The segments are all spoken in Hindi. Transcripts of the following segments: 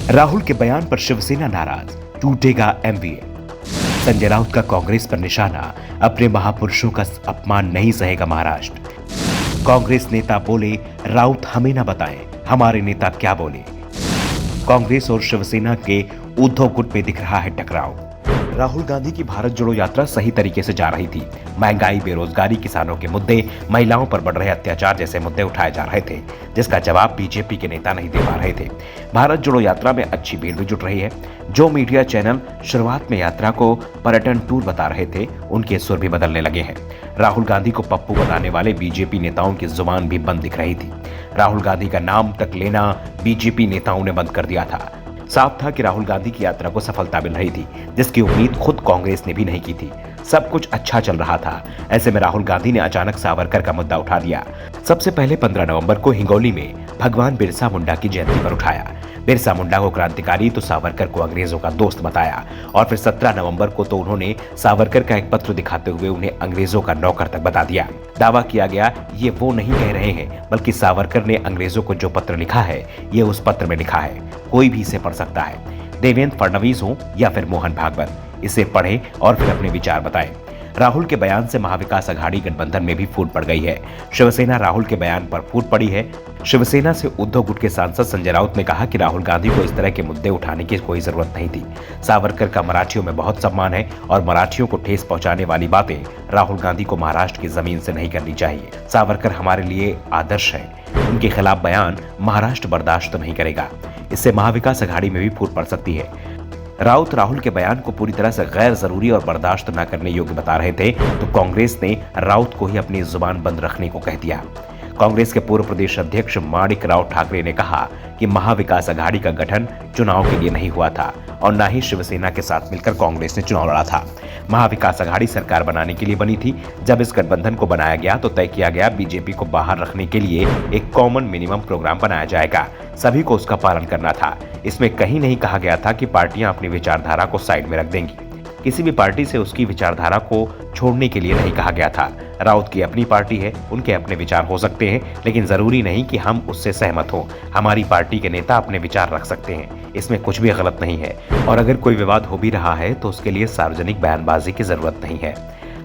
राहुल के बयान पर शिवसेना नाराज, टूटेगा एमवीए। संजय राउत का कांग्रेस पर निशाना, अपने महापुरुषों का अपमान नहीं सहेगा महाराष्ट्र। कांग्रेस नेता बोले, राउत हमें ना बताएं हमारे नेता क्या बोले। कांग्रेस और शिवसेना के उद्धव गुट में दिख रहा है टकराव। राहुल गांधी की भारत जोड़ो यात्रा सही तरीके से जा रही थी। महंगाई, बेरोजगारी, किसानों के मुद्दे, महिलाओं पर बढ़ रहे अत्याचार जैसे मुद्दे उठाए जा रहे थे, जिसका जवाब बीजेपी के नेता नहीं दे पा रहे थे। भारत जोड़ो यात्रा में अच्छी भीड़ भी जुट रही है। जो मीडिया चैनल शुरुआत में यात्रा को पर्यटन टूर बता रहे थे, उनके सुर भी बदलने लगे हैं। राहुल गांधी को पप्पू बताने वाले बीजेपी नेताओं की जुबान भी बंद दिख रही थी। राहुल गांधी का नाम तक लेना बीजेपी नेताओं ने बंद कर दिया था। साफ था कि राहुल गांधी की यात्रा को सफलता मिल रही थी, जिसकी उम्मीद खुद कांग्रेस ने भी नहीं की थी। सब कुछ अच्छा चल रहा था। ऐसे में राहुल गांधी ने अचानक सावरकर का मुद्दा उठा दिया। सबसे पहले 15 नवंबर को हिंगोली में भगवान बिरसा मुंडा की जयंती पर उठाया। बिरसा मुंडा को क्रांतिकारी तो सावरकर को अंग्रेजों का दोस्त बताया। और फिर 17 नवंबर को तो उन्होंने सावरकर का एक पत्र दिखाते हुए उन्हें अंग्रेजों का नौकर तक बता दिया। दावा किया गया, ये वो नहीं कह रहे हैं, बल्कि सावरकर ने अंग्रेजों को जो पत्र लिखा है, ये उस पत्र में लिखा है, कोई भी इसे पढ़ सकता है। देवेंद्र फडणवीस हो या फिर मोहन भागवत, इसे पढ़े और फिर अपने विचार बताएं। राहुल के बयान से महाविकास अघाड़ी गठबंधन में भी फूट पड़ गई है। शिवसेना राहुल के बयान पर फूट पड़ी है। शिवसेना से उद्धव गुट के सांसद संजय राउत ने कहा कि राहुल गांधी को इस तरह के मुद्दे उठाने की कोई जरूरत नहीं थी। सावरकर का मराठियों में बहुत सम्मान है और मराठियों को ठेस पहुंचाने वाली बातें राहुल गांधी को महाराष्ट्र की जमीन से नहीं करनी चाहिए। सावरकर हमारे लिए आदर्श है, उनके खिलाफ बयान महाराष्ट्र बर्दाश्त नहीं करेगा। इससे महाविकास अघाड़ी में भी फूट पड़ सकती है। राउत राहुल के बयान को पूरी तरह से गैर जरूरी और बर्दाश्त न करने योग्य बता रहे थे, तो कांग्रेस ने राउत को ही अपनी जुबान बंद रखने को कह दिया। कांग्रेस के पूर्व प्रदेश अध्यक्ष माणिक राव ठाकरे ने कहा कि महाविकास अघाड़ी का गठन चुनाव के लिए नहीं हुआ था और न ही शिवसेना के साथ मिलकर कांग्रेस ने चुनाव लड़ा था। महाविकास अघाड़ी सरकार बनाने के लिए बनी थी। जब इस गठबंधन को बनाया गया तो तय किया गया बीजेपी को बाहर रखने के लिए एक कॉमन मिनिमम प्रोग्राम बनाया जाएगा। सभी को उसका पालन करना था। इसमें कहीं नहीं कहा गया था कि पार्टियां अपनी विचारधारा को साइड में रख देंगी। किसी भी पार्टी से उसकी विचारधारा को छोड़ने के लिए नहीं कहा गया था। राउत की अपनी पार्टी है, उनके अपने विचार हो सकते हैं, लेकिन जरूरी नहीं कि हम उससे सहमत हों। हमारी पार्टी के नेता अपने विचार रख सकते हैं, इसमें कुछ भी गलत नहीं है। और अगर कोई विवाद हो भी रहा है तो उसके लिए सार्वजनिक बयानबाजी की जरूरत नहीं है।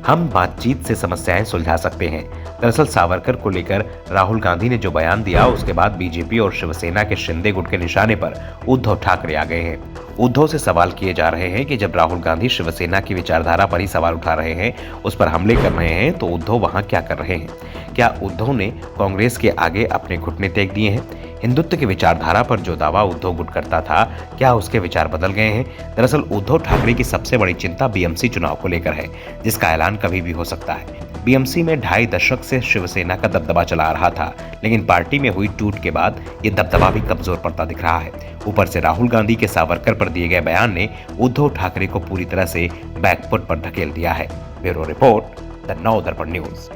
हम बातचीत से समस्याएं सुलझा सकते हैं। दरअसल सावरकर को लेकर राहुल गांधी ने जो बयान दिया, उसके बाद बीजेपी और शिवसेना के शिंदे गुट के निशाने पर उद्धव ठाकरे आ गए हैं। उद्धव से सवाल किए जा रहे हैं कि जब राहुल गांधी शिवसेना की विचारधारा पर ही सवाल उठा रहे हैं, उस पर हमले कर रहे हैं, तो उद्धव वहां क्या कर रहे हैं? क्या उद्धव ने कांग्रेस के आगे अपने घुटने टेक दिए हैं? हिंदुत्व की विचारधारा पर जो दावा उद्धव गुट करता था, क्या उसके विचार बदल गए हैं? दरअसल उद्धव ठाकरे की सबसे बड़ी चिंता बीएमसी चुनाव को लेकर है, जिसका ऐलान कभी भी हो सकता है। बीएमसी में 2.5 दशक से शिवसेना का दबदबा चला आ रहा था, लेकिन पार्टी में हुई टूट के बाद ये दबदबा भी कमजोर पड़ता दिख रहा है। ऊपर से राहुल गांधी के सावरकर पर दिए गए बयान ने उद्धव ठाकरे को पूरी तरह से बैकफुट पर धकेल दिया है। ब्यूरो रिपोर्ट, द नव दर्पण न्यूज।